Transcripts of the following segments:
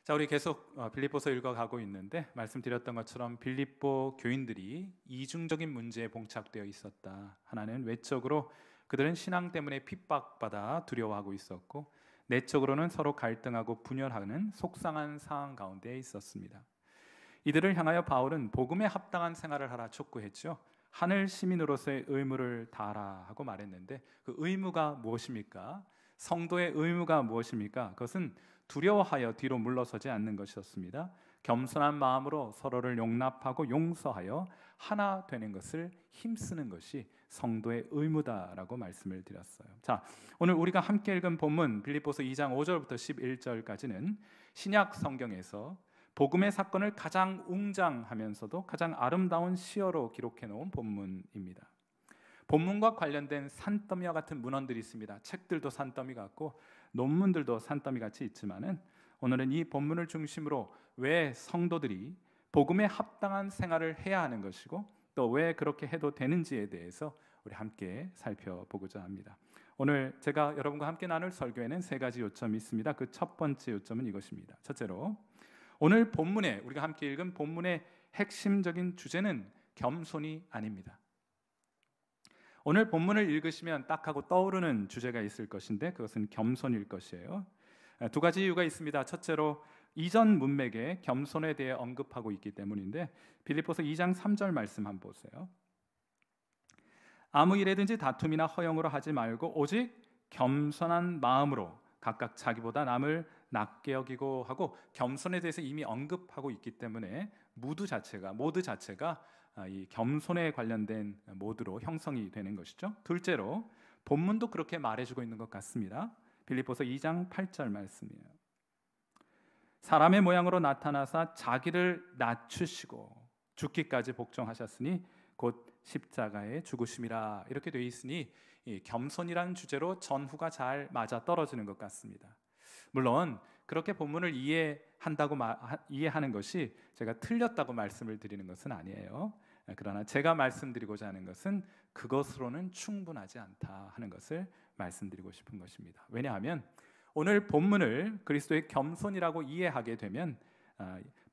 자, 우리 계속 빌립보서 읽어가고 있는데 말씀드렸던 것처럼 빌립보 교인들이 이중적인 문제에 봉착되어 있었다. 하나는 외적으로 그들은 신앙 때문에 핍박받아 두려워하고 있었고, 내적으로는 서로 갈등하고 분열하는 속상한 상황 가운데 있었습니다. 이들을 향하여 바울은 복음에 합당한 생활을 하라 촉구했죠. 하늘 시민으로서의 의무를 다하라 하고 말했는데, 그 의무가 무엇입니까? 성도의 의무가 무엇입니까? 그것은 두려워하여 뒤로 물러서지 않는 것이었습니다. 겸손한 마음으로 서로를 용납하고 용서하여 하나 되는 것을 힘쓰는 것이 성도의 의무다라고 말씀을 드렸어요. 자, 오늘 우리가 함께 읽은 본문 빌립보서 2장 5절부터 11절까지는 신약 성경에서 복음의 사건을 가장 웅장하면서도 가장 아름다운 시어로 기록해 놓은 본문입니다. 본문과 관련된 산더미와 같은 문헌들이 있습니다. 책들도 산더미 같고 논문들도 산더미 같이 있지만은, 오늘은 이 본문을 중심으로 왜 성도들이 복음에 합당한 생활을 해야 하는 것이고 또 왜 그렇게 해도 되는지에 대해서 우리 함께 살펴보고자 합니다. 오늘 제가 여러분과 함께 나눌 설교에는 세 가지 요점이 있습니다. 그 첫 번째 요점은 이것입니다. 첫째로, 오늘 본문에 우리가 함께 읽은 본문의 핵심적인 주제는 겸손이 아닙니다. 오늘 본문을 읽으시면 딱 하고 떠오르는 주제가 있을 것인데 그것은 겸손일 것이에요. 두 가지 이유가 있습니다. 첫째로, 이전 문맥에 겸손에 대해 언급하고 있기 때문인데, 빌립보서 2장 3절 말씀 한번 보세요. 아무 일에든지 다툼이나 허영으로 하지 말고 오직 겸손한 마음으로 각각 자기보다 남을 낮게 여기고 하고, 겸손에 대해서 이미 언급하고 있기 때문에 모두 자체가 이 겸손에 관련된 모드로 형성이 되는 것이죠. 둘째로, 본문도 그렇게 말해주고 있는 것 같습니다. 빌립보서 2장 8절 말씀이에요. 사람의 모양으로 나타나사 자기를 낮추시고 죽기까지 복종하셨으니 곧 십자가의 죽으심이라, 이렇게 되어 있으니 이 겸손이라는 주제로 전후가 잘 맞아 떨어지는 것 같습니다. 물론 그렇게 본문을 이해하는 것이 제가 틀렸다고 말씀을 드리는 것은 아니에요. 그러나 제가 말씀드리고자 하는 것은 그것으로는 충분하지 않다 하는 것을 말씀드리고 싶은 것입니다. 왜냐하면 오늘 본문을 그리스도의 겸손이라고 이해하게 되면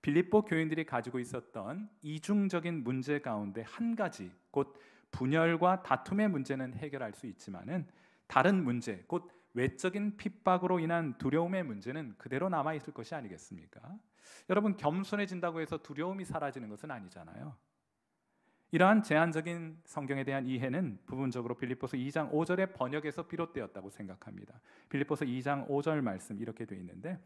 빌립보 교인들이 가지고 있었던 이중적인 문제 가운데 한 가지, 곧 분열과 다툼의 문제는 해결할 수 있지만은 다른 문제, 곧 외적인 핍박으로 인한 두려움의 문제는 그대로 남아 있을 것이 아니겠습니까? 여러분, 겸손해진다고 해서 두려움이 사라지는 것은 아니잖아요. 이러한 제한적인 성경에 대한 이해는 부분적으로 빌립보서 2장 5절의 번역에서 비롯되었다고 생각합니다. 빌립보서 2장 5절 말씀 이렇게 되어 있는데,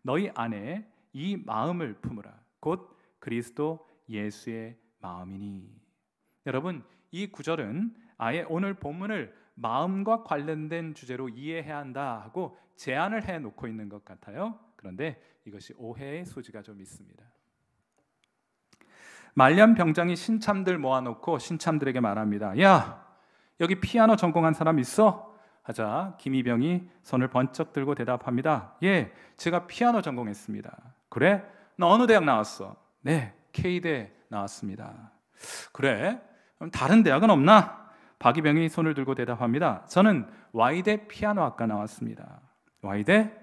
너희 안에 이 마음을 품으라 곧 그리스도 예수의 마음이니. 여러분, 이 구절은 아예 오늘 본문을 마음과 관련된 주제로 이해해야 한다 하고 제안을 해놓고 있는 것 같아요. 그런데 이것이 오해의 소지가 좀 있습니다. 말년병장이 신참들 모아놓고 신참들에게 말합니다. 야, 여기 피아노 전공한 사람 있어? 하자 김이병이 손을 번쩍 들고 대답합니다. 예, 제가 피아노 전공했습니다. 그래? 너 어느 대학 나왔어? 네, K대 나왔습니다. 그래? 그럼 다른 대학은 없나? 박이병이 손을 들고 대답합니다. 저는 Y대 피아노학과 나왔습니다. Y대?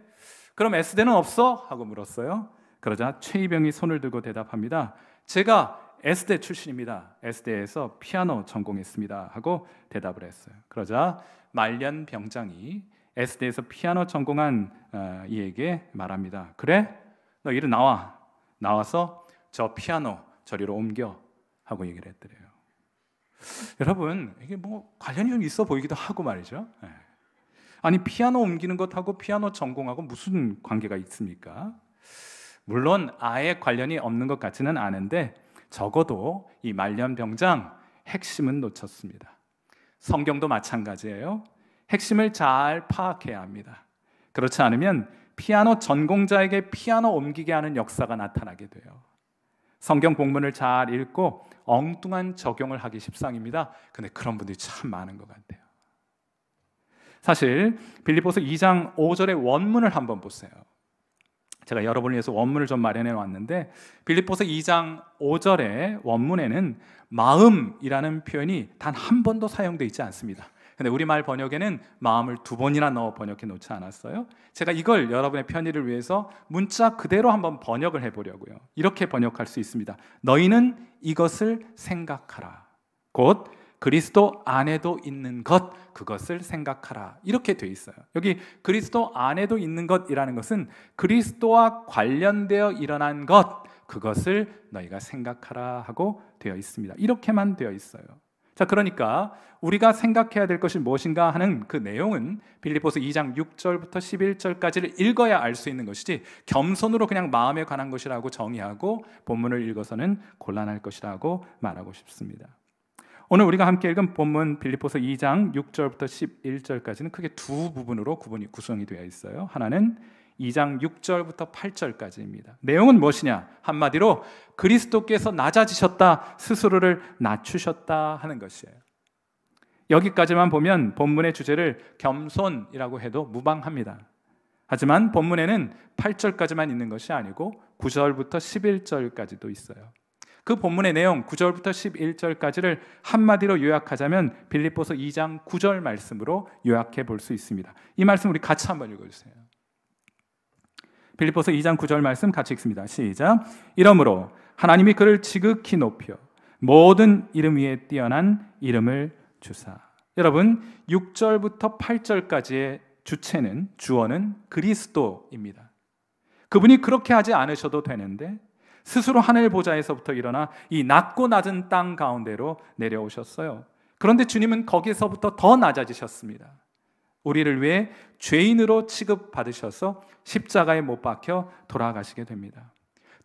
그럼 S대는 없어? 하고 물었어요. 그러자 최이병이 손을 들고 대답합니다. 제가 S대 출신입니다. S대에서 피아노 전공했습니다. 하고 대답을 했어요. 그러자 말년 병장이 S대에서 피아노 전공한 이에게 말합니다. 그래? 너 이리 나와서 저 피아노 저리로 옮겨 하고 얘기를 했더래요. 여러분, 이게 뭐 관련이 좀 있어 보이기도 하고 말이죠. 아니, 피아노 옮기는 것하고 피아노 전공하고 무슨 관계가 있습니까? 물론 아예 관련이 없는 것 같지는 않은데 적어도 이 말년병장 핵심은 놓쳤습니다. 성경도 마찬가지예요. 핵심을 잘 파악해야 합니다. 그렇지 않으면 피아노 전공자에게 피아노 옮기게 하는 역사가 나타나게 돼요. 성경 본문을 잘 읽고 엉뚱한 적용을 하기 십상입니다. 근데 그런 분들이 참 많은 것 같아요. 사실 빌립보서 2장 5절의 원문을 한번 보세요. 제가 여러분을 위해서 원문을 좀 마련해 왔는데, 빌립보서 2장 5절의 원문에는 마음이라는 표현이 단 한 번도 사용되어 있지 않습니다. 근데 우리말 번역에는 마음을 2번이나 넣어 번역해 놓지 않았어요? 제가 이걸 여러분의 편의를 위해서 문자 그대로 한번 번역을 해보려고요. 이렇게 번역할 수 있습니다. 너희는 이것을 생각하라. 곧 그리스도 안에도 있는 것, 그것을 생각하라. 이렇게 돼 있어요. 여기 그리스도 안에도 있는 것이라는 것은 그리스도와 관련되어 일어난 것, 그것을 너희가 생각하라 하고 되어 있습니다. 이렇게만 되어 있어요. 자, 그러니까 우리가 생각해야 될 것이 무엇인가 하는 그 내용은 빌립보서 2장 6절부터 11절까지를 읽어야 알 수 있는 것이지, 겸손으로 그냥 마음에 관한 것이라고 정의하고 본문을 읽어서는 곤란할 것이라고 말하고 싶습니다. 오늘 우리가 함께 읽은 본문 빌립보서 2장 6절부터 11절까지는 크게 두 부분으로 구성이 되어 있어요. 하나는 2장 6절부터 8절까지입니다. 내용은 무엇이냐? 한마디로 그리스도께서 낮아지셨다, 스스로를 낮추셨다 하는 것이에요. 여기까지만 보면 본문의 주제를 겸손이라고 해도 무방합니다. 하지만 본문에는 8절까지만 있는 것이 아니고 9절부터 11절까지도 있어요. 그 본문의 내용 9절부터 11절까지를 한마디로 요약하자면 빌립보서 2장 9절 말씀으로 요약해 볼 수 있습니다. 이 말씀 우리 같이 한번 읽어주세요. 빌립보서 2장 9절 말씀 같이 읽습니다. 시작. 이러므로 하나님이 그를 지극히 높여 모든 이름 위에 뛰어난 이름을 주사. 여러분, 6절부터 8절까지의 주어는 그리스도입니다. 그분이 그렇게 하지 않으셔도 되는데 스스로 하늘 보좌에서부터 일어나 이 낮고 낮은 땅 가운데로 내려오셨어요. 그런데 주님은 거기서부터 더 낮아지셨습니다. 우리를 위해 죄인으로 취급받으셔서 십자가에 못 박혀 돌아가시게 됩니다.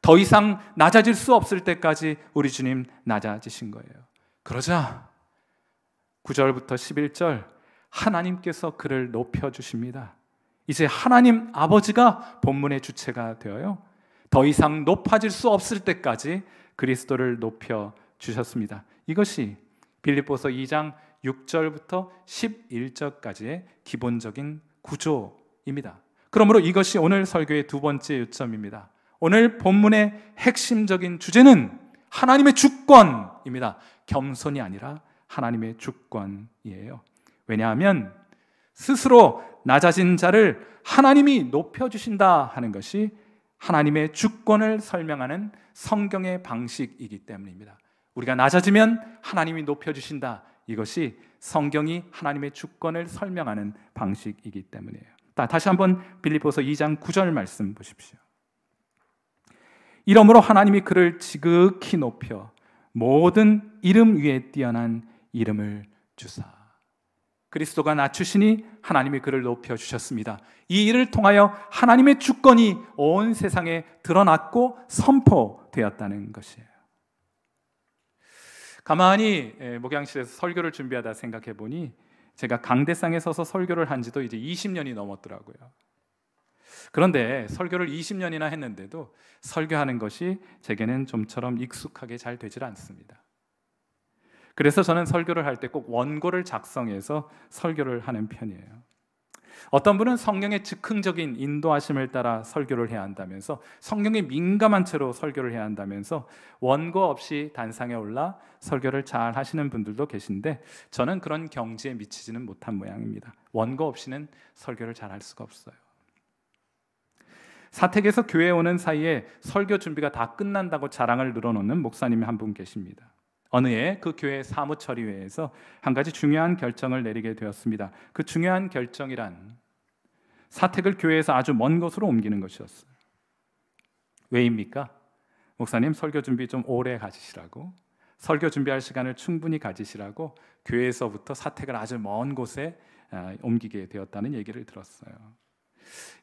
더 이상 낮아질 수 없을 때까지 우리 주님 낮아지신 거예요. 그러자 9절부터 11절 하나님께서 그를 높여주십니다. 이제 하나님 아버지가 본문의 주체가 되어요. 더 이상 높아질 수 없을 때까지 그리스도를 높여주셨습니다. 이것이 빌립보서 2장 6절부터 11절까지의 기본적인 구조입니다. 그러므로 이것이 오늘 설교의 두 번째 요점입니다. 오늘 본문의 핵심적인 주제는 하나님의 주권입니다. 겸손이 아니라 하나님의 주권이에요. 왜냐하면 스스로 낮아진 자를 하나님이 높여주신다 하는 것이 하나님의 주권을 설명하는 성경의 방식이기 때문입니다. 우리가 낮아지면 하나님이 높여주신다. 이것이 성경이 하나님의 주권을 설명하는 방식이기 때문이에요. 다시 한번 빌립보서 2장 9절 말씀 보십시오. 이러므로 하나님이 그를 지극히 높여 모든 이름 위에 뛰어난 이름을 주사. 그리스도가 낮추시니 하나님이 그를 높여주셨습니다. 이 일을 통하여 하나님의 주권이 온 세상에 드러났고 선포되었다는 것이에요. 가만히 목양실에서 설교를 준비하다 생각해 보니 제가 강대상에 서서 설교를 한 지도 이제 20년이 넘었더라고요. 그런데 설교를 20년이나 했는데도 설교하는 것이 제게는 좀처럼 익숙하게 잘 되질 않습니다. 그래서 저는 설교를 할 때 꼭 원고를 작성해서 설교를 하는 편이에요. 어떤 분은 성령의 즉흥적인 인도하심을 따라 설교를 해야 한다면서, 성령에 민감한 채로 설교를 해야 한다면서 원고 없이 단상에 올라 설교를 잘 하시는 분들도 계신데, 저는 그런 경지에 미치지는 못한 모양입니다. 원고 없이는 설교를 잘 할 수가 없어요. 사택에서 교회에 오는 사이에 설교 준비가 다 끝난다고 자랑을 늘어놓는 목사님이 한 분 계십니다. 어느 해 그 교회 사무처리회에서 한 가지 중요한 결정을 내리게 되었습니다. 그 중요한 결정이란 사택을 교회에서 아주 먼 곳으로 옮기는 것이었어요. 왜입니까? 목사님, 설교 준비 좀 오래 가지시라고, 설교 준비할 시간을 충분히 가지시라고 교회에서부터 사택을 아주 먼 곳에 옮기게 되었다는 얘기를 들었어요.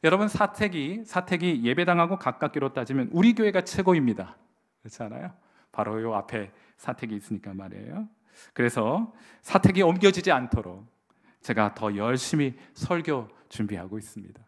여러분, 사택이 예배당하고 가깝기로 따지면 우리 교회가 최고입니다. 그렇지 않아요? 바로 요 앞에 사택이 있으니까 말이에요. 그래서 사택이 옮겨지지 않도록 제가 더 열심히 설교 준비하고 있습니다.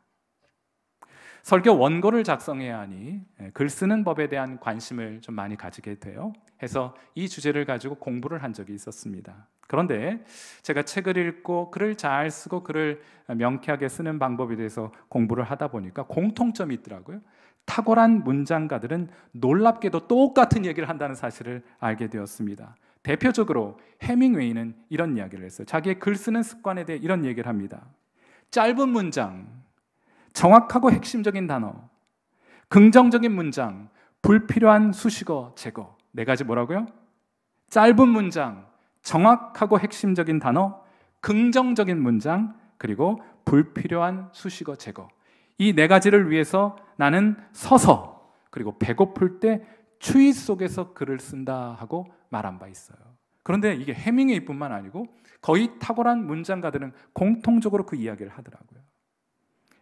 설교 원고를 작성해야 하니 글 쓰는 법에 대한 관심을 좀 많이 가지게 돼요. 해서 이 주제를 가지고 공부를 한 적이 있었습니다. 그런데 제가 책을 읽고 글을 잘 쓰고 글을 명쾌하게 쓰는 방법에 대해서 공부를 하다 보니까 공통점이 있더라고요. 탁월한 문장가들은 놀랍게도 똑같은 얘기를 한다는 사실을 알게 되었습니다. 대표적으로 해밍웨이는 이런 이야기를 했어요. 자기의 글 쓰는 습관에 대해 이런 얘기를 합니다. 짧은 문장, 정확하고 핵심적인 단어, 긍정적인 문장, 불필요한 수식어 제거. 네 가지 뭐라고요? 짧은 문장, 정확하고 핵심적인 단어, 긍정적인 문장, 그리고 불필요한 수식어 제거. 이 네 가지를 위해서 나는 서서 그리고 배고플 때 추위 속에서 글을 쓴다 하고 말한 바 있어요. 그런데 이게 해밍웨이뿐만 아니고 거의 탁월한 문장가들은 공통적으로 그 이야기를 하더라고요.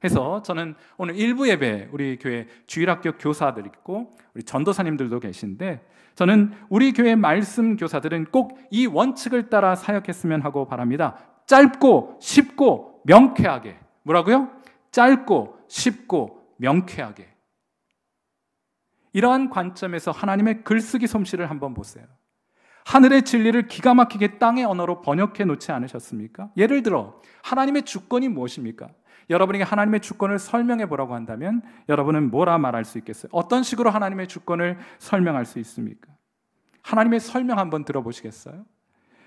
해서 저는 오늘 일부 예배, 우리 교회 주일학교 교사들 있고 우리 전도사님들도 계신데, 저는 우리 교회 말씀 교사들은 꼭 이 원칙을 따라 사역했으면 하고 바랍니다. 짧고 쉽고 명쾌하게. 뭐라고요? 짧고 쉽고 명쾌하게. 이러한 관점에서 하나님의 글쓰기 솜씨를 한번 보세요. 하늘의 진리를 기가 막히게 땅의 언어로 번역해 놓지 않으셨습니까? 예를 들어 하나님의 주권이 무엇입니까? 여러분에게 하나님의 주권을 설명해 보라고 한다면 여러분은 뭐라 말할 수 있겠어요? 어떤 식으로 하나님의 주권을 설명할 수 있습니까? 하나님의 설명 한번 들어보시겠어요?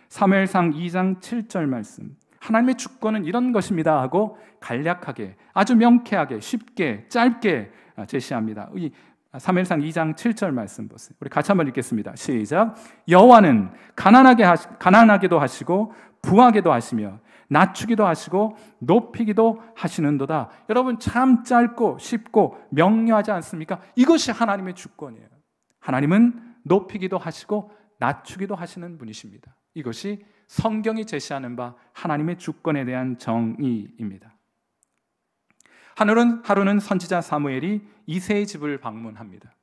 사무엘상 2장 7절 말씀. 하나님의 주권은 이런 것입니다 하고 간략하게, 아주 명쾌하게, 쉽게, 짧게 제시합니다. 이 사무엘상 2장 7절 말씀 보세요. 우리 같이 한번 읽겠습니다. 시작. 여호와는 가난하게도 하시고 부하게도 하시며 낮추기도 하시고 높이기도 하시는도다. 여러분, 참 짧고 쉽고 명료하지 않습니까? 이것이 하나님의 주권이에요. 하나님은 높이기도 하시고 낮추기도 하시는 분이십니다. 이것이 성경이 제시하는 바 하나님의 주권에 대한 정의입니다. 하루는 선지자 사무엘이 이새의 집을 방문합니다.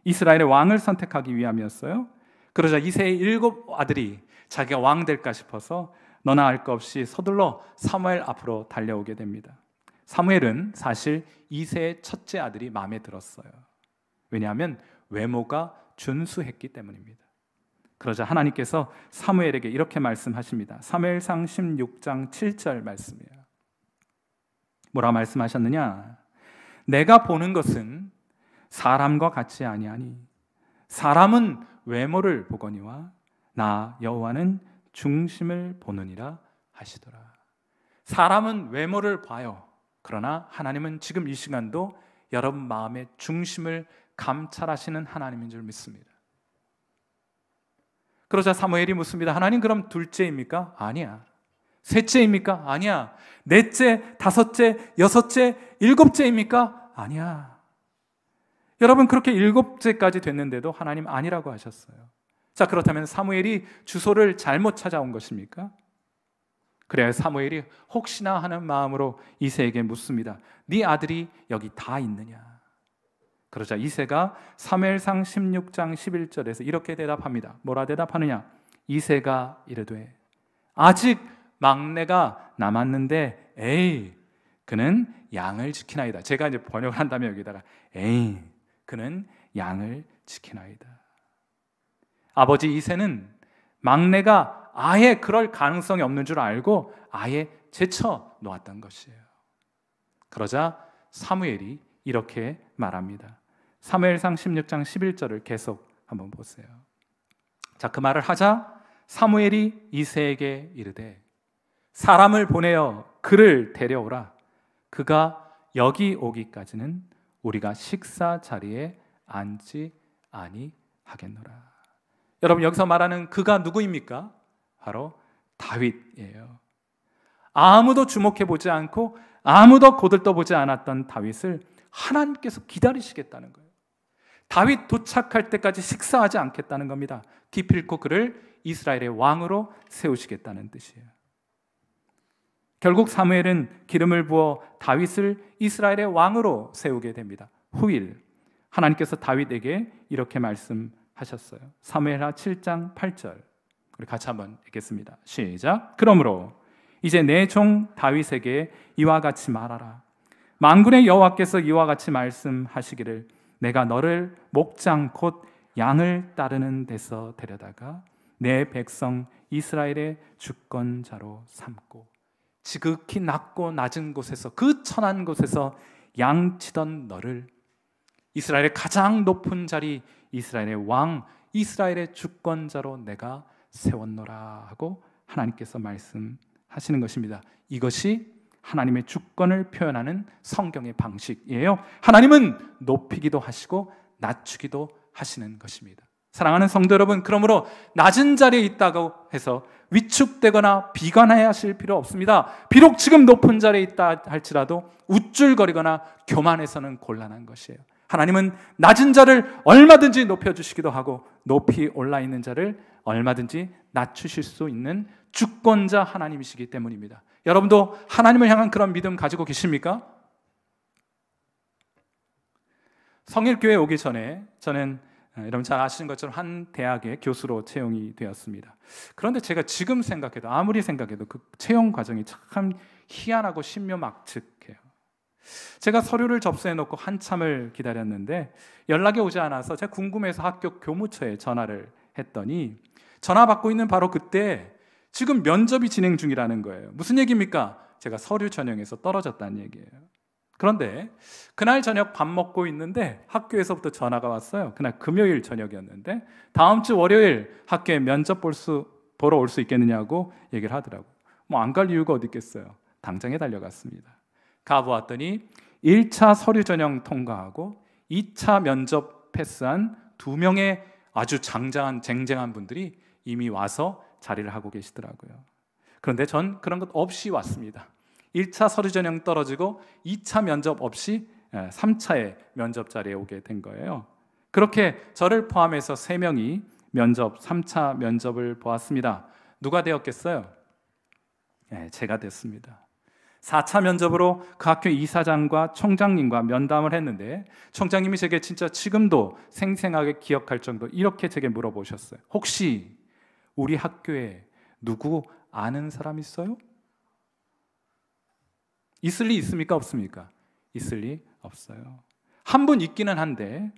이스라엘의 왕을 선택하기 위함이었어요. 그러자 이새의 7 아들이 자기가 왕 될까 싶어서 너나 할 것 없이 서둘러 사무엘 앞으로 달려오게 됩니다. 사무엘은 사실 이새의 첫째 아들이 마음에 들었어요. 왜냐하면 외모가 준수했기 때문입니다. 그러자 하나님께서 사무엘에게 이렇게 말씀하십니다. 사무엘상 16장 7절 말씀이에요. 뭐라 말씀하셨느냐? 내가 보는 것은 사람과 같지 아니하니 사람은 외모를 보거니와 나 여호와는 중심을 보느니라 하시더라. 사람은 외모를 봐요. 그러나 하나님은 지금 이 시간도 여러분 마음의 중심을 감찰하시는 하나님인 줄 믿습니다. 그러자 사무엘이 묻습니다. 하나님, 그럼 둘째입니까? 아니야. 셋째입니까? 아니야. 넷째, 다섯째, 여섯째, 일곱째입니까? 아니야. 여러분, 그렇게 일곱째까지 됐는데도 하나님 아니라고 하셨어요. 자, 그렇다면 사무엘이 주소를 잘못 찾아온 것입니까? 그래야 사무엘이 혹시나 하는 마음으로 이새에게 묻습니다. 네 아들이 여기 다 있느냐? 그러자 이새가 사무엘상 16장 11절에서 이렇게 대답합니다. 뭐라 대답하느냐? 이새가 이르되 아직 막내가 남았는데 에이 그는 양을 지키나이다. 제가 이제 번역을 한다면 여기다가 에이 그는 양을 지키나이다. 아버지 이새는 막내가 아예 그럴 가능성이 없는 줄 알고 아예 제쳐 놓았던 것이에요. 그러자 사무엘이 이렇게 말합니다. 사무엘상 16장 11절을 계속 한번 보세요. 자, 그 말을 하자 사무엘이 이새에게 이르되 사람을 보내어 그를 데려오라. 그가 여기 오기까지는 우리가 식사 자리에 앉지 아니하겠노라. 여러분, 여기서 말하는 그가 누구입니까? 바로 다윗이에요. 아무도 주목해보지 않고 아무도 거들떠보지 않았던 다윗을 하나님께서 기다리시겠다는 거예요. 다윗 도착할 때까지 식사하지 않겠다는 겁니다. 기필코 그를 이스라엘의 왕으로 세우시겠다는 뜻이에요. 결국 사무엘은 기름을 부어 다윗을 이스라엘의 왕으로 세우게 됩니다. 후일 하나님께서 다윗에게 이렇게 말씀하셨어요. 사무엘하 7장 8절 우리 같이 한번 읽겠습니다. 시작. 그러므로 이제 내 종 다윗에게 이와 같이 말하라. 만군의 여호와께서 이와 같이 말씀하시기를 내가 너를 목장 곧 양을 따르는 데서 데려다가 내 백성 이스라엘의 주권자로 삼고 지극히 낮고 낮은 곳에서 그 천한 곳에서 양치던 너를 이스라엘의 가장 높은 자리 이스라엘의 왕 이스라엘의 주권자로 내가 세웠노라 하고 하나님께서 말씀하시는 것입니다. 이것이 하나님의 주권을 표현하는 성경의 방식이에요. 하나님은 높이기도 하시고 낮추기도 하시는 것입니다. 사랑하는 성도 여러분, 그러므로 낮은 자리에 있다고 해서 위축되거나 비관해야 하실 필요 없습니다. 비록 지금 높은 자리에 있다 할지라도 우쭐거리거나 교만해서는 곤란한 것이에요. 하나님은 낮은 자를 얼마든지 높여주시기도 하고 높이 올라있는 자를 얼마든지 낮추실 수 있는 주권자 하나님이시기 때문입니다. 여러분도 하나님을 향한 그런 믿음 가지고 계십니까? 성일교회 오기 전에 저는 여러분 잘 아시는 것처럼 한 대학의 교수로 채용이 되었습니다. 그런데 제가 지금 생각해도 아무리 생각해도 그 채용 과정이 참 희한하고 신묘막측해요. 제가 서류를 접수해 놓고 한참을 기다렸는데 연락이 오지 않아서 제가 궁금해서 학교 교무처에 전화를 했더니 전화 받고 있는 바로 그때 지금 면접이 진행 중이라는 거예요. 무슨 얘기입니까? 제가 서류 전형에서 떨어졌다는 얘기예요. 그런데 그날 저녁 밥 먹고 있는데 학교에서부터 전화가 왔어요. 그날 금요일 저녁이었는데 다음 주 월요일 학교에 면접 보러 올 수 있겠느냐고 얘기를 하더라고요. 뭐 안 갈 이유가 어디 있겠어요. 당장에 달려갔습니다. 가보았더니 1차 서류 전형 통과하고 2차 면접 패스한 2명의 아주 쟁쟁한 분들이 이미 와서 자리를 하고 계시더라고요. 그런데 전 그런 것 없이 왔습니다. 1차 서류 전형 떨어지고 2차 면접 없이 3차의 면접 자리에 오게 된 거예요. 그렇게 저를 포함해서 3명이 3차 면접을 보았습니다. 누가 되었겠어요? 제가 됐습니다. 4차 면접으로 그 학교 이사장과 총장님과 면담을 했는데 총장님이 제게 진짜 지금도 생생하게 기억할 정도 이렇게 제게 물어보셨어요. 혹시 우리 학교에 누구 아는 사람 있어요? 있을 리 있습니까? 없습니까? 있을 리 없어요. 한 분 있기는 한데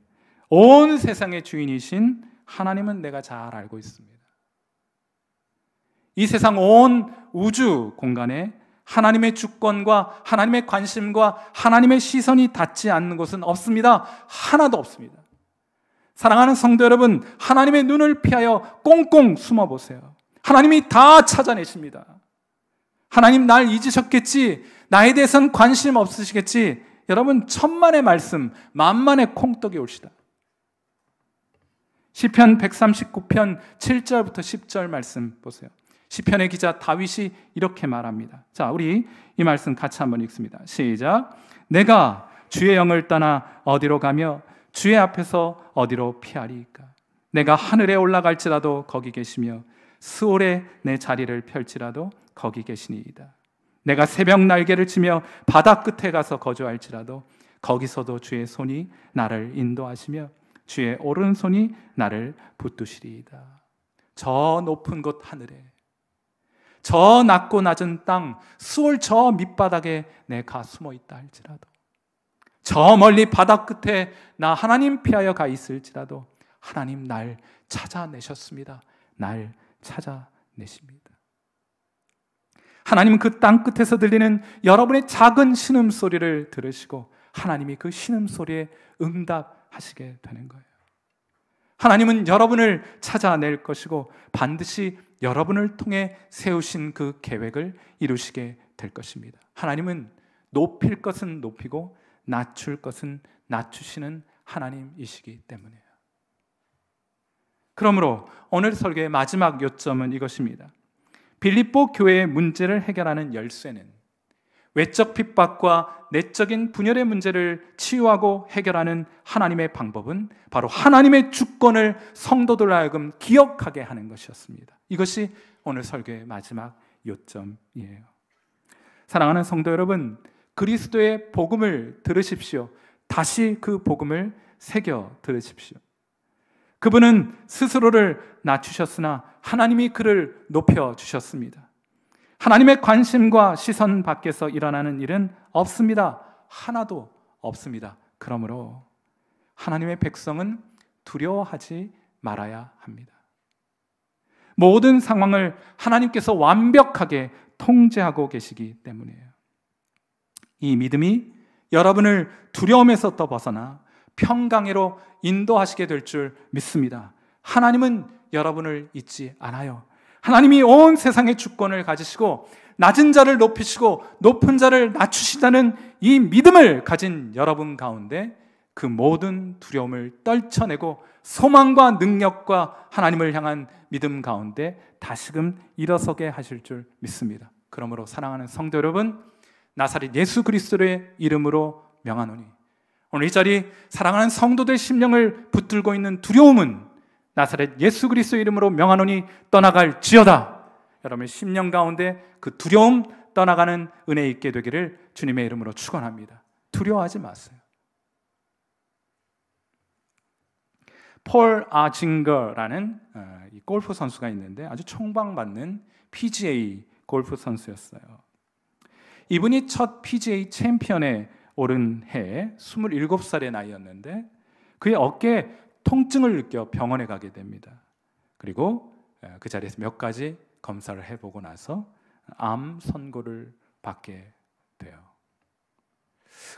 온 세상의 주인이신 하나님은 내가 잘 알고 있습니다. 이 세상 온 우주 공간에 하나님의 주권과 하나님의 관심과 하나님의 시선이 닿지 않는 곳은 없습니다. 하나도 없습니다. 사랑하는 성도 여러분, 하나님의 눈을 피하여 꽁꽁 숨어보세요. 하나님이 다 찾아내십니다. 하나님 날 잊으셨겠지, 나에 대해서는 관심 없으시겠지. 여러분, 천만의 말씀, 만만의 콩떡이 올시다. 시편 139편 7절부터 10절 말씀 보세요. 시편의 기자 다윗이 이렇게 말합니다. 자, 우리 이 말씀 같이 한번 읽습니다. 시작. 내가 주의 영을 떠나 어디로 가며 주의 앞에서 어디로 피하리이까? 내가 하늘에 올라갈지라도 거기 계시며 스올에 내 자리를 펼지라도 거기 계시니이다. 내가 새벽 날개를 치며 바다 끝에 가서 거주할지라도 거기서도 주의 손이 나를 인도하시며 주의 오른손이 나를 붙드시리이다. 저 높은 곳 하늘에, 저 낮고 낮은 땅 스올 저 밑바닥에 내가 숨어 있다 할지라도, 저 멀리 바다 끝에 나 하나님 피하여 가 있을지라도 하나님 날 찾아내셨습니다. 날 찾아내십니다. 하나님은 그 땅 끝에서 들리는 여러분의 작은 신음소리를 들으시고 하나님이 그 신음소리에 응답하시게 되는 거예요. 하나님은 여러분을 찾아낼 것이고 반드시 여러분을 통해 세우신 그 계획을 이루시게 될 것입니다. 하나님은 높일 것은 높이고 낮출 것은 낮추시는 하나님이시기 때문이에요. 그러므로 오늘 설교의 마지막 요점은 이것입니다. 빌립보 교회의 문제를 해결하는 열쇠는 외적 핍박과 내적인 분열의 문제를 치유하고 해결하는 하나님의 방법은 바로 하나님의 주권을 성도들 하여금 기억하게 하는 것이었습니다. 이것이 오늘 설교의 마지막 요점이에요. 사랑하는 성도 여러분, 그리스도의 복음을 들으십시오. 다시 그 복음을 새겨 들으십시오. 그분은 스스로를 낮추셨으나 하나님이 그를 높여주셨습니다. 하나님의 관심과 시선 밖에서 일어나는 일은 없습니다. 하나도 없습니다. 그러므로 하나님의 백성은 두려워하지 말아야 합니다. 모든 상황을 하나님께서 완벽하게 통제하고 계시기 때문이에요. 이 믿음이 여러분을 두려움에서 벗어나 평강으로 인도하시게 될 줄 믿습니다. 하나님은 여러분을 잊지 않아요. 하나님이 온 세상의 주권을 가지시고 낮은 자를 높이시고 높은 자를 낮추신다는 이 믿음을 가진 여러분 가운데 그 모든 두려움을 떨쳐내고 소망과 능력과 하나님을 향한 믿음 가운데 다시금 일어서게 하실 줄 믿습니다. 그러므로 사랑하는 성도 여러분, 나사렛 예수 그리스도의 이름으로 명하노니, 오늘 이 자리 사랑하는 성도들 심령을 붙들고 있는 두려움은 나사렛 예수 그리스도의 이름으로 명하노니 떠나갈지어다. 여러분의 심령 가운데 그 두려움 떠나가는 은혜 있게 되기를 주님의 이름으로 축원합니다. 두려워하지 마세요. 폴 아징거라는 이 골프 선수가 있는데 아주 총방받는 PGA 골프 선수였어요. 이분이 첫 PGA 챔피언에 오른 해에 27살의 나이였는데 그의 어깨에 통증을 느껴 병원에 가게 됩니다. 그리고 그 자리에서 몇 가지 검사를 해보고 나서 암 선고를 받게 돼요.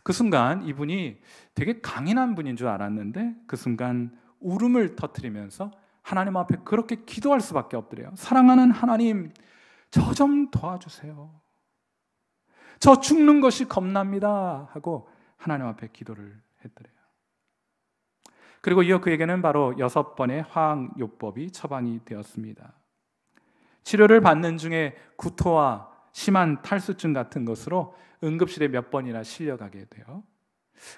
그 순간 이분이 되게 강인한 분인 줄 알았는데 그 순간 울음을 터뜨리면서 하나님 앞에 그렇게 기도할 수밖에 없더래요. 사랑하는 하나님, 저 좀 도와주세요. 저 죽는 것이 겁납니다 하고 하나님 앞에 기도를 했더래요. 그리고 이어 그에게는 바로 6번의 화학요법이 처방이 되었습니다. 치료를 받는 중에 구토와 심한 탈수증 같은 것으로 응급실에 몇 번이나 실려가게 돼요.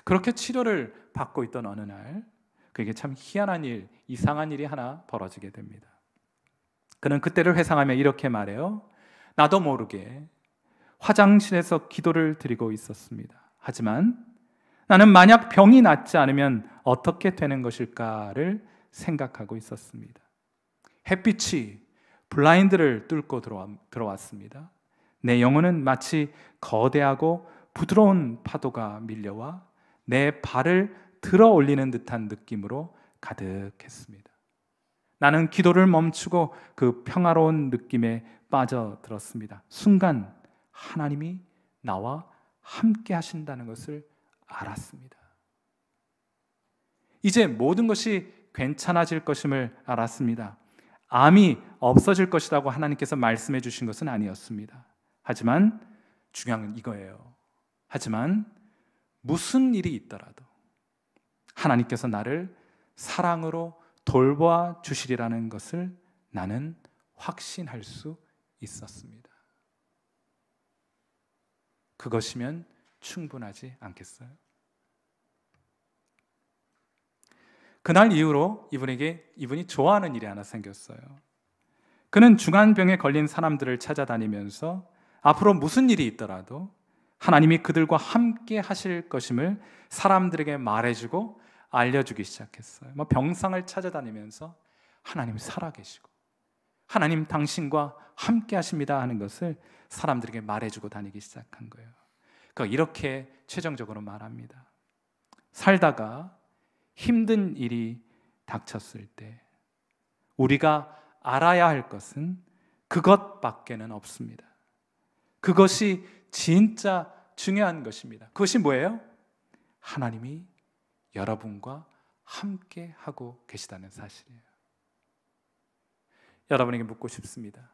그렇게 치료를 받고 있던 어느 날 그에게 참 희한한 일, 이상한 일이 하나 벌어지게 됩니다. 그는 그때를 회상하며 이렇게 말해요. 나도 모르게 화장실에서 기도를 드리고 있었습니다. 하지만 나는 만약 병이 낫지 않으면 어떻게 되는 것일까를 생각하고 있었습니다. 햇빛이 블라인드를 뚫고 들어왔습니다. 내 영혼은 마치 거대하고 부드러운 파도가 밀려와 내 발을 들어 올리는 듯한 느낌으로 가득했습니다. 나는 기도를 멈추고 그 평화로운 느낌에 빠져들었습니다. 순간 하나님이 나와 함께 하신다는 것을 알았습니다. 이제 모든 것이 괜찮아질 것임을 알았습니다. 암이 없어질 것이라고 하나님께서 말씀해 주신 것은 아니었습니다. 하지만 중요한 건 이거예요. 하지만 무슨 일이 있더라도 하나님께서 나를 사랑으로 돌보아 주시리라는 것을 나는 확신할 수 있었습니다. 그것이면 충분하지 않겠어요? 그날 이후로 이분이 좋아하는 일이 하나 생겼어요. 그는 중환병에 걸린 사람들을 찾아다니면서 앞으로 무슨 일이 있더라도 하나님이 그들과 함께 하실 것임을 사람들에게 말해주고 알려주기 시작했어요. 병상을 찾아다니면서 하나님 살아계시고 하나님 당신과 함께 하십니다 하는 것을 사람들에게 말해주고 다니기 시작한 거예요. 그러니까 이렇게 최종적으로 말합니다. 살다가 힘든 일이 닥쳤을 때 우리가 알아야 할 것은 그것밖에는 없습니다. 그것이 진짜 중요한 것입니다. 그것이 뭐예요? 하나님이 여러분과 함께 하고 계시다는 사실이에요. 여러분에게 묻고 싶습니다.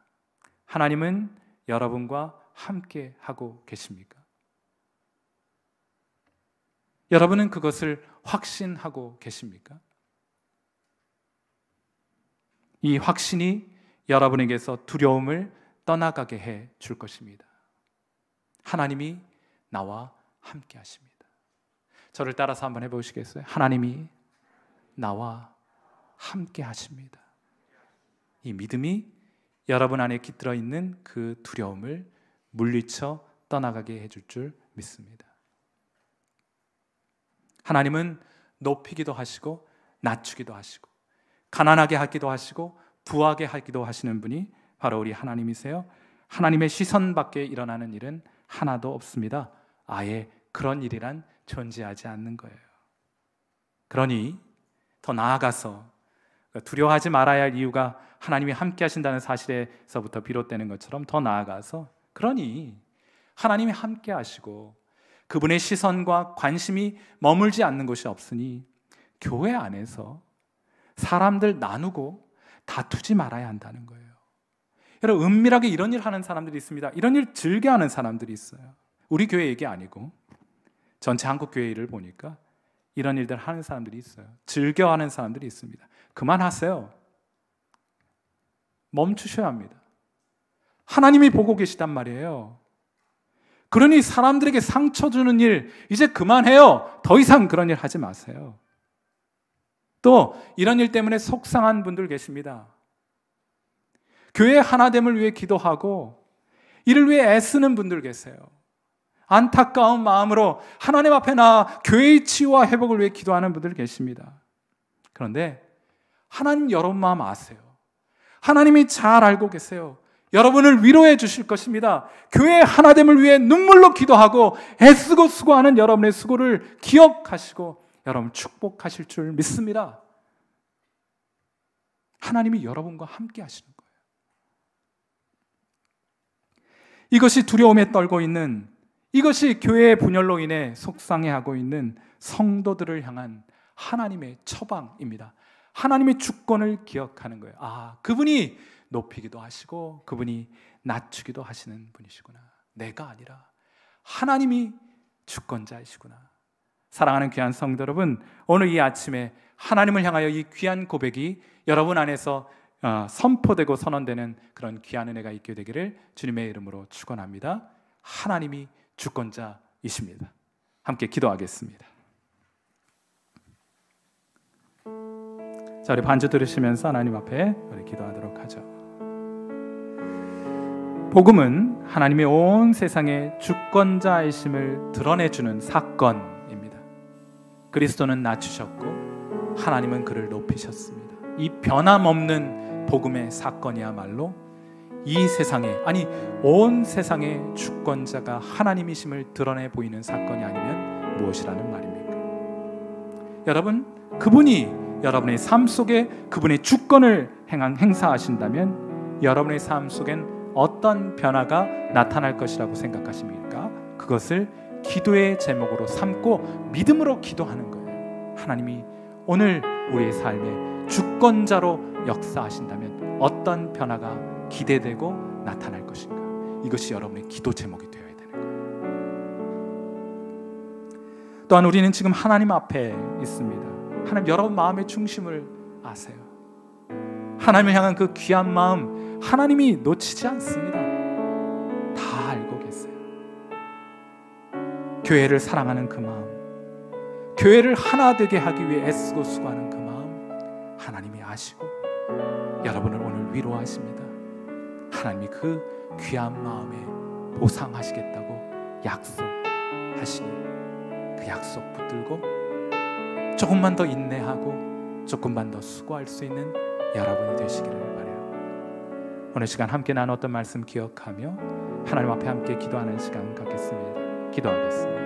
하나님은 여러분과 함께 하고 계십니까? 여러분은 그것을 확신하고 계십니까? 이 확신이 여러분에게서 두려움을 떠나가게 해 줄 것입니다. 하나님이 나와 함께 하십니다. 저를 따라서 한번 해보시겠어요? 하나님이 나와 함께 하십니다. 이 믿음이 여러분 안에 깃들어 있는 그 두려움을 물리쳐 떠나가게 해줄 줄 믿습니다. 하나님은 높이기도 하시고 낮추기도 하시고 가난하게 하기도 하시고 부하게 하기도 하시는 분이 바로 우리 하나님이세요. 하나님의 시선 밖에 일어나는 일은 하나도 없습니다. 아예 그런 일이란 존재하지 않는 거예요. 그러니 더 나아가서 두려워하지 말아야 할 이유가 하나님이 함께 하신다는 사실에서부터 비롯되는 것처럼 더 나아가서 그러니 하나님이 함께 하시고 그분의 시선과 관심이 머물지 않는 곳이 없으니 교회 안에서 사람들 나누고 다투지 말아야 한다는 거예요. 여러분, 은밀하게 이런 일 하는 사람들이 있습니다. 이런 일 즐겨하는 사람들이 있어요. 우리 교회 얘기 아니고 전체 한국 교회 일을 보니까 이런 일들 하는 사람들이 있어요. 즐겨하는 사람들이 있습니다. 그만하세요. 멈추셔야 합니다. 하나님이 보고 계시단 말이에요. 그러니 사람들에게 상처 주는 일 이제 그만해요. 더 이상 그런 일 하지 마세요. 또 이런 일 때문에 속상한 분들 계십니다. 교회 하나됨을 위해 기도하고 이를 위해 애쓰는 분들 계세요. 안타까운 마음으로 하나님 앞에 나아 교회의 치유와 회복을 위해 기도하는 분들 계십니다. 그런데 하나님 여러분 마음 아세요. 하나님이 잘 알고 계세요. 여러분을 위로해 주실 것입니다. 교회 하나됨을 위해 눈물로 기도하고 애쓰고 수고하는 여러분의 수고를 기억하시고 여러분 축복하실 줄 믿습니다. 하나님이 여러분과 함께 하시는 거예요. 이것이 두려움에 떨고 있는, 이것이 교회의 분열로 인해 속상해하고 있는 성도들을 향한 하나님의 처방입니다. 하나님의 주권을 기억하는 거예요. 아, 그분이 높이기도 하시고 그분이 낮추기도 하시는 분이시구나. 내가 아니라 하나님이 주권자이시구나. 사랑하는 귀한 성도 여러분, 오늘 이 아침에 하나님을 향하여 이 귀한 고백이 여러분 안에서 선포되고 선언되는 그런 귀한 은혜가 있게 되기를 주님의 이름으로 축원합니다. 하나님이 주권자이십니다. 함께 기도하겠습니다. 자, 우리 반주 들으시면서 하나님 앞에 우리 기도하도록 하죠. 복음은 하나님의 온 세상의 주권자이심을 드러내주는 사건입니다. 그리스도는 낮추셨고 하나님은 그를 높이셨습니다. 이 변함없는 복음의 사건이야말로 이 세상에, 아니 온 세상의 주권자가 하나님이심을 드러내 보이는 사건이 아니면 무엇이라는 말입니까? 여러분, 그분이 여러분의 삶 속에 그분의 주권을 행사하신다면 여러분의 삶 속엔 어떤 변화가 나타날 것이라고 생각하십니까? 그것을 기도의 제목으로 삼고 믿음으로 기도하는 거예요. 하나님이 오늘 우리의 삶에 주권자로 역사하신다면 어떤 변화가 기대되고 나타날 것인가? 이것이 여러분의 기도 제목이 되어야 되는 거예요. 또한 우리는 지금 하나님 앞에 있습니다. 하나님, 여러분 마음의 중심을 아세요. 하나님을 향한 그 귀한 마음 하나님이 놓치지 않습니다. 다 알고 계세요. 교회를 사랑하는 그 마음, 교회를 하나 되게 하기 위해 애쓰고 수고하는 그 마음 하나님이 아시고 여러분을 오늘 위로하십니다. 하나님이 그 귀한 마음에 보상하시겠다고 약속하시니 그 약속 붙들고 조금만 더 인내하고 조금만 더 수고할 수 있는 여러분이 되시기를 바라요. 오늘 시간 함께 나눴던 말씀 기억하며 하나님 앞에 함께 기도하는 시간 갖겠습니다. 기도하겠습니다.